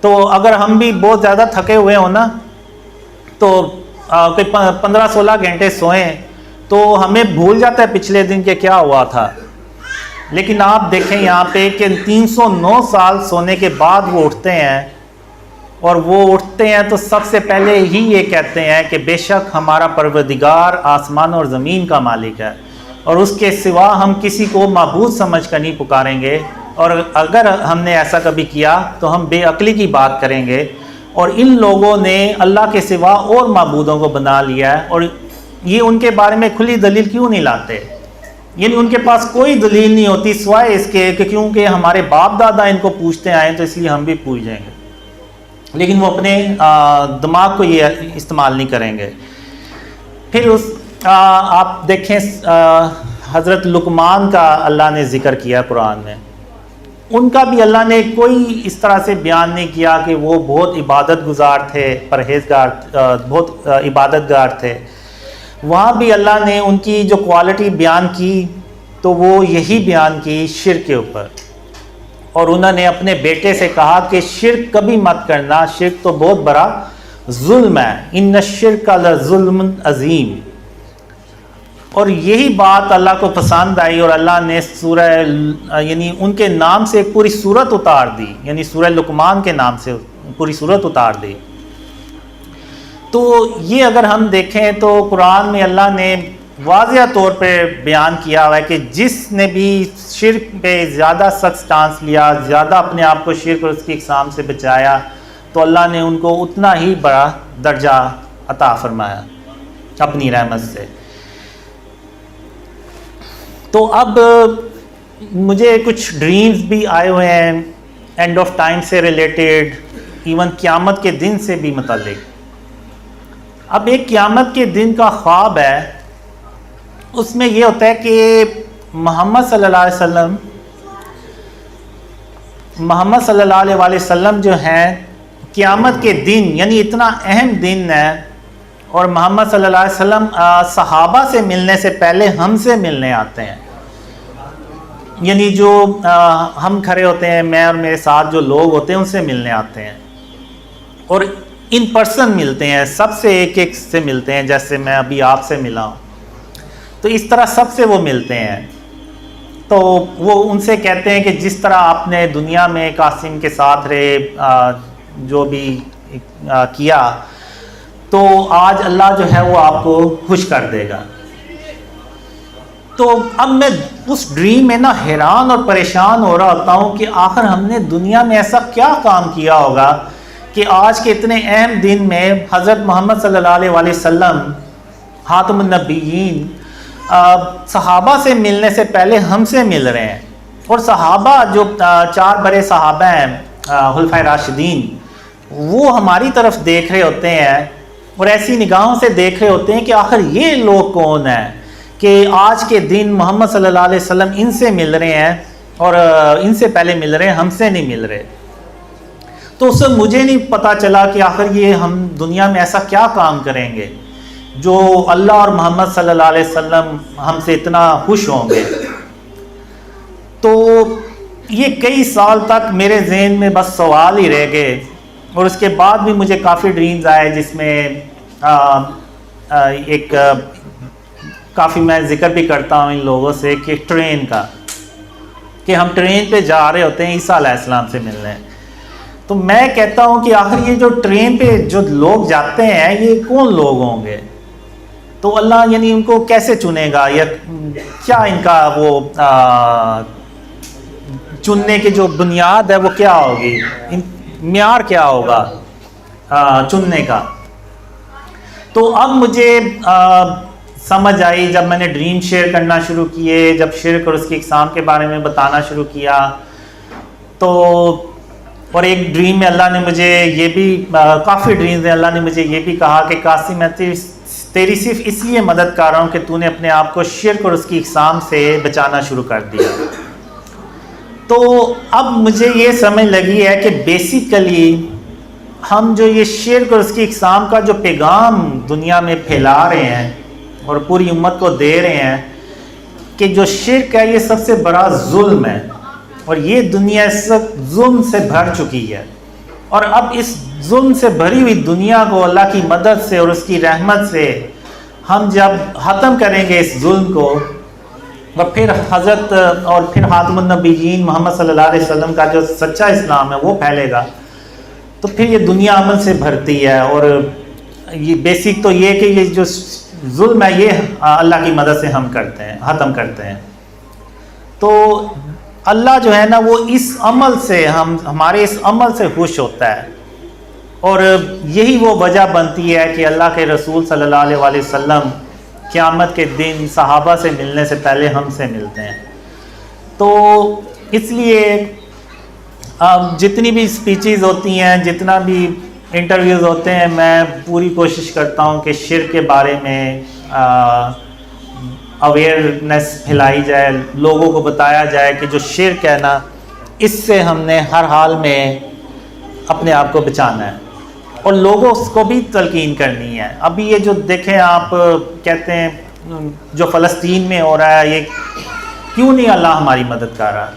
تو اگر ہم بھی بہت زیادہ تھکے ہوئے ہوں نا تو 15-16 گھنٹے سوئیں تو ہمیں بھول جاتا ہے پچھلے دن کے کیا ہوا تھا، لیکن آپ دیکھیں یہاں پہ کہ 309 سال سونے کے بعد وہ اٹھتے ہیں، اور وہ اٹھتے ہیں تو سب سے پہلے ہی یہ کہتے ہیں کہ بے شک ہمارا پروردگار آسمان اور زمین کا مالک ہے، اور اس کے سوا ہم کسی کو معبود سمجھ کر نہیں پکاریں گے، اور اگر ہم نے ایسا کبھی کیا تو ہم بے عقلی کی بات کریں گے۔ اور ان لوگوں نے اللہ کے سوا اور معبودوں کو بنا لیا ہے، اور یہ ان کے بارے میں کھلی دلیل کیوں نہیں لاتے؟ یعنی ان کے پاس کوئی دلیل نہیں ہوتی سوائے اس کے کہ کیونکہ ہمارے باپ دادا ان کو پوچھتے آئے تو اس لیے ہم بھی پوچھ جائیں گے، لیکن وہ اپنے دماغ کو یہ استعمال نہیں کریں گے۔ پھر آپ دیکھیں حضرت لقمان کا اللہ نے ذکر کیا قرآن میں، ان کا بھی اللہ نے کوئی اس طرح سے بیان نہیں کیا کہ وہ بہت عبادت گزار تھے، پرہیزگار، بہت عبادت گار تھے۔ وہاں بھی اللہ نے ان کی جو کوالٹی بیان کی تو وہ یہی بیان کی شرک کے اوپر، اور انہوں نے اپنے بیٹے سے کہا کہ شرک کبھی مت کرنا، شرک تو بہت بڑا ظلم ہے، ان الشرک لظلم عظیم۔ اور یہی بات اللہ کو پسند آئی اور اللہ نے سورہ یعنی ان کے نام سے ایک پوری سورت اتار دی، یعنی سورہ لقمان کے نام سے پوری سورت اتار دی۔ تو یہ اگر ہم دیکھیں تو قرآن میں اللہ نے واضح طور پہ بیان کیا ہوا ہے کہ جس نے بھی شرک پہ زیادہ سخت سٹانس لیا، زیادہ اپنے آپ کو شرک اور اس کی اقسام سے بچایا، تو اللہ نے ان کو اتنا ہی بڑا درجہ عطا فرمایا اپنی رحمت سے۔ تو اب مجھے کچھ ڈریمز بھی آئے ہوئے ہیں اینڈ آف ٹائم سے ریلیٹڈ، ایون قیامت کے دن سے بھی متعلق۔ اب ایک قیامت کے دن کا خواب ہے، اس میں یہ ہوتا ہے کہ محمد صلی اللہ علیہ وسلم جو ہیں قیامت کے دن، یعنی اتنا اہم دن ہے، اور محمد صلی اللہ علیہ وسلم صحابہ سے ملنے سے پہلے ہم سے ملنے آتے ہیں، یعنی جو ہم کھڑے ہوتے ہیں، میں اور میرے ساتھ جو لوگ ہوتے ہیں ان سے ملنے آتے ہیں، اور ان پرسن ملتے ہیں، سب سے ایک ایک سے ملتے ہیں، جیسے میں ابھی آپ سے ملا ہوں، تو اس طرح سب سے وہ ملتے ہیں۔ تو وہ ان سے کہتے ہیں کہ جس طرح آپ نے دنیا میں قاسم کے ساتھ رہے، جو بھی کیا، تو آج اللہ جو ہے وہ آپ کو خوش کر دے گا۔ تو اب میں اس ڈریم میں نا حیران اور پریشان ہو رہا ہوتا ہوں کہ آخر ہم نے دنیا میں ایسا کیا کام کیا ہوگا کہ آج کے اتنے اہم دن میں حضرت محمد صلی اللہ علیہ وسلم خاتم النبیین صحابہ سے ملنے سے پہلے ہم سے مل رہے ہیں، اور صحابہ جو 4 بڑے صحابہ ہیں خلفائے راشدین، وہ ہماری طرف دیکھ رہے ہوتے ہیں اور ایسی نگاہوں سے دیکھ رہے ہوتے ہیں کہ آخر یہ لوگ کون ہیں کہ آج کے دن محمد صلی اللہ علیہ وسلم ان سے مل رہے ہیں اور ان سے پہلے مل رہے ہیں، ہم سے نہیں مل رہے۔ تو اس سے مجھے نہیں پتا چلا کہ آخر یہ ہم دنیا میں ایسا کیا کام کریں گے جو اللہ اور محمد صلی اللہ علیہ وسلم ہم سے اتنا خوش ہوں گے۔ تو یہ کئی سال تک میرے ذہن میں بس سوال ہی رہ گئے، اور اس کے بعد بھی مجھے کافی ڈریمز آئے جس میں ایک کافی میں ذکر بھی کرتا ہوں ان لوگوں سے کہ ٹرین کا، کہ ہم ٹرین پہ جا رہے ہوتے ہیں عیسیٰ علیہ السلام سے ملنے۔ تو میں کہتا ہوں کہ آخر یہ جو ٹرین پہ جو لوگ جاتے ہیں یہ کون لوگ ہوں گے؟ تو اللہ یعنی ان کو کیسے چنے گا، یا کیا ان کا وہ چننے کی جو بنیاد ہے وہ کیا ہوگی، معیار کیا ہوگا چننے کا؟ تو اب مجھے سمجھ آئی جب میں نے ڈریم شیئر کرنا شروع کیے، جب شرک اور اس کی اقسام کے بارے میں بتانا شروع کیا، تو اور ایک ڈریم میں اللہ نے مجھے یہ بھی کافی ڈریمز میں اللہ نے مجھے یہ بھی کہا کہ قاسم میں تیری صرف اس لیے مدد کر رہا ہوں کہ تو نے اپنے آپ کو شرک اور اس کی اقسام سے بچانا شروع کر دیا۔ تو اب مجھے یہ سمجھ لگی ہے کہ بیسیکلی ہم جو یہ شرک اور اس کی اقسام کا جو پیغام دنیا میں پھیلا رہے ہیں اور پوری امت کو دے رہے ہیں کہ جو شرک ہے یہ سب سے بڑا ظلم ہے، اور یہ دنیا سب ظلم سے بھر چکی ہے، اور اب اس ظلم سے بھری ہوئی دنیا کو اللہ کی مدد سے اور اس کی رحمت سے ہم جب ختم کریں گے اس ظلم کو، اور پھر حضرت اور پھر خاتم النبیین محمد صلی اللہ علیہ وسلم کا جو سچا اسلام ہے وہ پھیلے گا، تو پھر یہ دنیا امن سے بھرتی ہے۔ اور یہ بیسک تو یہ کہ یہ جو ظلم ہے یہ اللہ کی مدد سے ہم کرتے ہیں، ختم کرتے ہیں۔ تو اللہ جو ہے نا وہ اس عمل سے ہمارے اس عمل سے خوش ہوتا ہے، اور یہی وہ وجہ بنتی ہے کہ اللہ کے رسول صلی اللہ علیہ وسلم قیامت کے دن صحابہ سے ملنے سے پہلے ہم سے ملتے ہیں۔ تو اس لیے جتنی بھی اسپیچز ہوتی ہیں، جتنا بھی انٹرویوز ہوتے ہیں، میں پوری کوشش کرتا ہوں کہ شرک کے بارے میں اویئرنیس پھیلائی جائے، لوگوں کو بتایا جائے کہ جو شرک ہے نا اس سے ہم نے ہر حال میں اپنے آپ کو بچانا ہے، اور لوگوں کو بھی تلقین کرنی ہے۔ ابھی یہ جو دیکھیں آپ کہتے ہیں جو فلسطین میں ہو رہا ہے، یہ کیوں نہیں اللہ ہماری مدد کر رہا،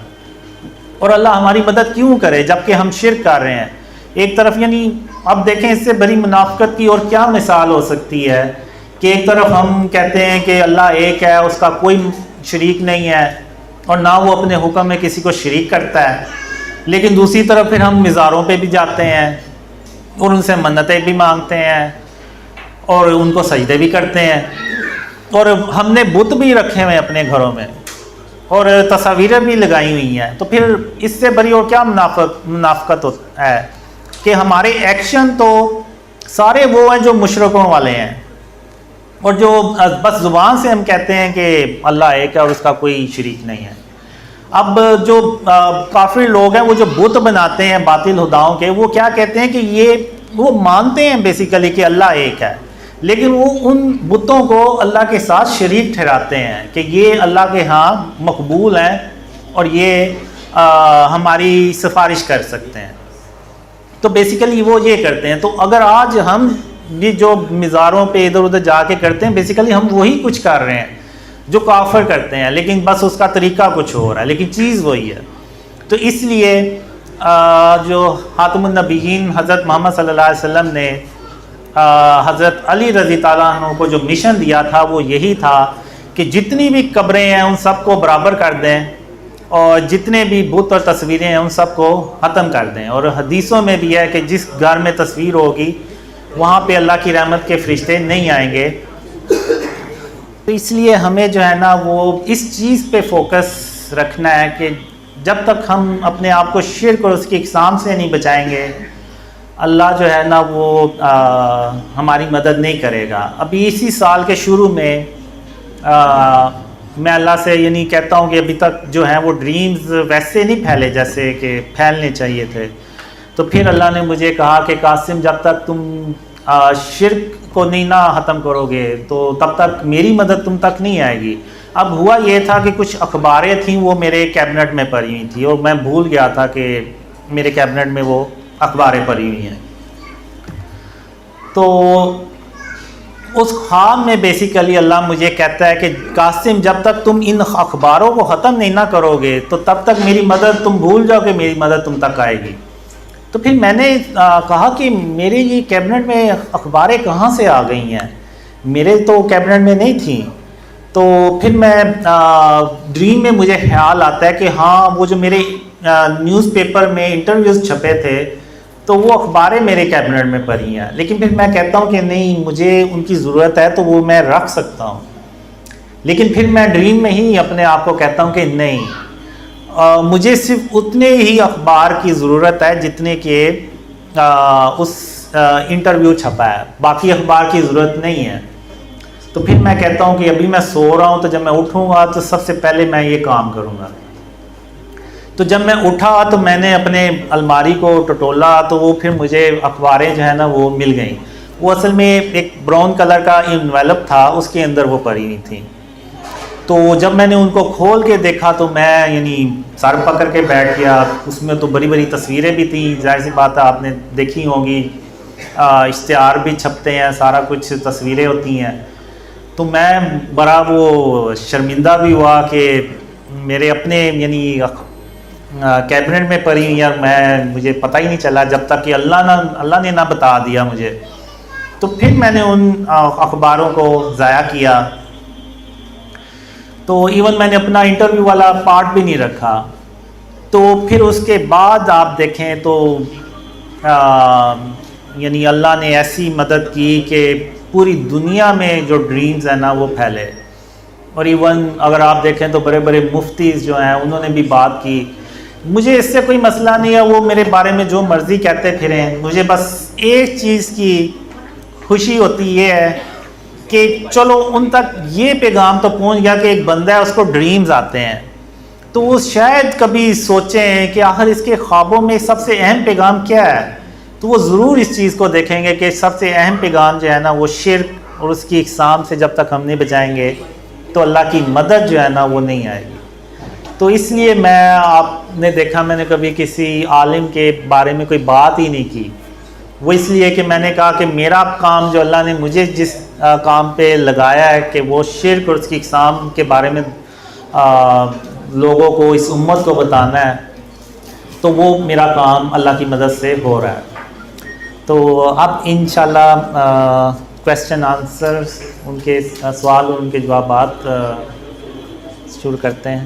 اور اللہ ہماری مدد کیوں کرے جبکہ ہم شرک کر رہے ہیں ایک طرف؟ یعنی اب دیکھیں اس سے بڑی منافقت کی اور کیا مثال ہو سکتی ہے کہ ایک طرف ہم کہتے ہیں کہ اللہ ایک ہے، اس کا کوئی شریک نہیں ہے اور نہ وہ اپنے حکم میں کسی کو شریک کرتا ہے، لیکن دوسری طرف پھر ہم مزاروں پہ بھی جاتے ہیں اور ان سے منتیں بھی مانگتے ہیں اور ان کو سجدے بھی کرتے ہیں، اور ہم نے بت بھی رکھے ہوئے اپنے گھروں میں اور تصاویریں بھی لگائی ہوئی ہیں. تو پھر اس سے بڑی اور کیا منافقت ہے کہ ہمارے ایکشن تو سارے وہ ہیں جو مشرکوں والے ہیں، اور جو بس زبان سے ہم کہتے ہیں کہ اللہ ایک ہے اور اس کا کوئی شریک نہیں ہے. اب جو کافر لوگ ہیں وہ جو بت بناتے ہیں باطل خداؤں کے، وہ کیا کہتے ہیں کہ وہ مانتے ہیں بیسیکلی کہ اللہ ایک ہے، لیکن وہ ان بتوں کو اللہ کے ساتھ شریک ٹھہراتے ہیں کہ یہ اللہ کے ہاں مقبول ہیں اور یہ ہماری سفارش کر سکتے ہیں. تو بیسیکلی وہ یہ کرتے ہیں. تو اگر آج ہم بھی جو مزاروں پہ ادھر ادھر جا کے کرتے ہیں، بیسیکلی ہم وہی کچھ کر رہے ہیں جو کافر کرتے ہیں، لیکن بس اس کا طریقہ کچھ ہو رہا ہے، لیکن چیز وہی ہے. تو اس لیے جو خاتم النبیین حضرت محمد صلی اللہ علیہ وسلم نے حضرت علی رضی تعالیٰ عنہ کو جو مشن دیا تھا وہ یہی تھا کہ جتنی بھی قبریں ہیں ان سب کو برابر کر دیں اور جتنے بھی بت اور تصویریں ہیں ان سب کو ختم کر دیں. اور حدیثوں میں بھی ہے کہ جس گھر میں تصویر ہوگی وہاں پہ اللہ کی رحمت کے فرشتے نہیں آئیں گے. تو اس لیے ہمیں جو ہے نا وہ اس چیز پہ فوکس رکھنا ہے کہ جب تک ہم اپنے آپ کو شرک اور اس کی اقسام سے نہیں بچائیں گے، اللہ جو ہے نا وہ ہماری مدد نہیں کرے گا. ابھی اسی سال کے شروع میں میں اللہ سے یعنی کہتا ہوں کہ ابھی تک جو ہیں وہ ڈریمز ویسے نہیں پھیلے جیسے کہ پھیلنے چاہیے تھے. تو پھر اللہ نے مجھے کہا کہ قاسم جب تک تم شرک کو نہیں نہ ختم کرو گے تو تب تک میری مدد تم تک نہیں آئے گی. اب ہوا یہ تھا کہ کچھ اخباریں تھیں وہ میرے کیبنٹ میں پڑی ہوئی تھیں اور میں بھول گیا تھا کہ میرے کیبنٹ میں وہ اخباریں پڑی ہوئی ہیں. تو اس خواب میں بیسیکلی اللہ مجھے کہتا ہے کہ قاسم جب تک تم ان اخباروں کو ختم نہیں نہ کرو گے تو تب تک میری مدد تم بھول جاؤ کہ میری مدد تم تک آئے گی. تو پھر میں نے کہا کہ میرے یہ کیبنٹ میں اخباریں کہاں سے آ گئی ہیں، میرے تو کیبنٹ میں نہیں تھیں. تو پھر میں ڈریم میں مجھے خیال آتا ہے کہ ہاں وہ جو میرے نیوز پیپر میں انٹرویوز چھپے تھے تو وہ اخباریں میرے کیبنٹ میں پڑی ہیں، لیکن پھر میں کہتا ہوں کہ نہیں مجھے ان کی ضرورت ہے تو وہ میں رکھ سکتا ہوں. لیکن پھر میں ڈریم میں ہی اپنے آپ کو کہتا ہوں کہ نہیں، مجھے صرف اتنے ہی اخبار کی ضرورت ہے جتنے کہ اس انٹرویو چھپا ہے، باقی اخبار کی ضرورت نہیں ہے. تو پھر میں کہتا ہوں کہ ابھی میں سو رہا ہوں تو جب میں اٹھوں گا تو سب سے پہلے میں یہ کام کروں گا. تو جب میں اٹھا تو میں نے اپنے الماری کو ٹٹولا تو وہ پھر مجھے اخباریں جو ہے نا وہ مل گئیں. وہ اصل میں ایک براؤن کلر کا انویلپ تھا، اس کے اندر وہ پڑی ہوئی تھیں. تو جب میں نے ان کو کھول کے دیکھا تو میں یعنی سر پکڑ کے بیٹھ گیا. اس میں تو بڑی بڑی تصویریں بھی تھیں، ظاہر سی بات ہے آپ نے دیکھی ہوں گی، اشتہار بھی چھپتے ہیں، سارا کچھ تصویریں ہوتی ہیں. تو میں بڑا وہ شرمندہ بھی ہوا کہ میرے اپنے یعنی کیبنٹ میں پڑی ہوئی اور مجھے پتہ ہی نہیں چلا جب تک کہ اللہ نے نہ بتا دیا مجھے. تو پھر میں نے ان اخباروں کو ضائع کیا. تو ایون میں نے اپنا انٹرویو والا پارٹ بھی نہیں رکھا. تو پھر اس کے بعد آپ دیکھیں تو یعنی اللہ نے ایسی مدد کی کہ پوری دنیا میں جو ڈریمز ہیں نا وہ پھیلے. اور ایون اگر آپ دیکھیں تو بڑے بڑے مفتیز جو ہیں انہوں نے بھی بات کی. مجھے اس سے کوئی مسئلہ نہیں ہے، وہ میرے بارے میں جو مرضی کہتے پھریں. مجھے بس ایک چیز کی خوشی ہوتی یہ ہے کہ چلو ان تک یہ پیغام تو پہنچ گیا کہ ایک بندہ ہے اس کو ڈریمز آتے ہیں. تو وہ شاید کبھی سوچیں کہ آخر اس کے خوابوں میں سب سے اہم پیغام کیا ہے. تو وہ ضرور اس چیز کو دیکھیں گے کہ سب سے اہم پیغام جو ہے نا وہ شرک اور اس کی اقسام سے جب تک ہم نہیں بچائیں گے تو اللہ کی مدد جو ہے نا وہ نہیں آئے گی. تو اس لیے آپ نے دیکھا میں نے کبھی کسی عالم کے بارے میں کوئی بات ہی نہیں کی. وہ اس لیے کہ میں نے کہا کہ میرا کام جو اللہ نے مجھے جس کام پہ لگایا ہے کہ وہ شرک اور اس کی اقسام کے بارے میں لوگوں کو، اس امت کو بتانا ہے، تو وہ میرا کام اللہ کی مدد سے ہو رہا ہے. تو اب انشاءاللہ کویسچن آنسرز، ان کے سوال اور ان کے جوابات شروع کرتے ہیں۔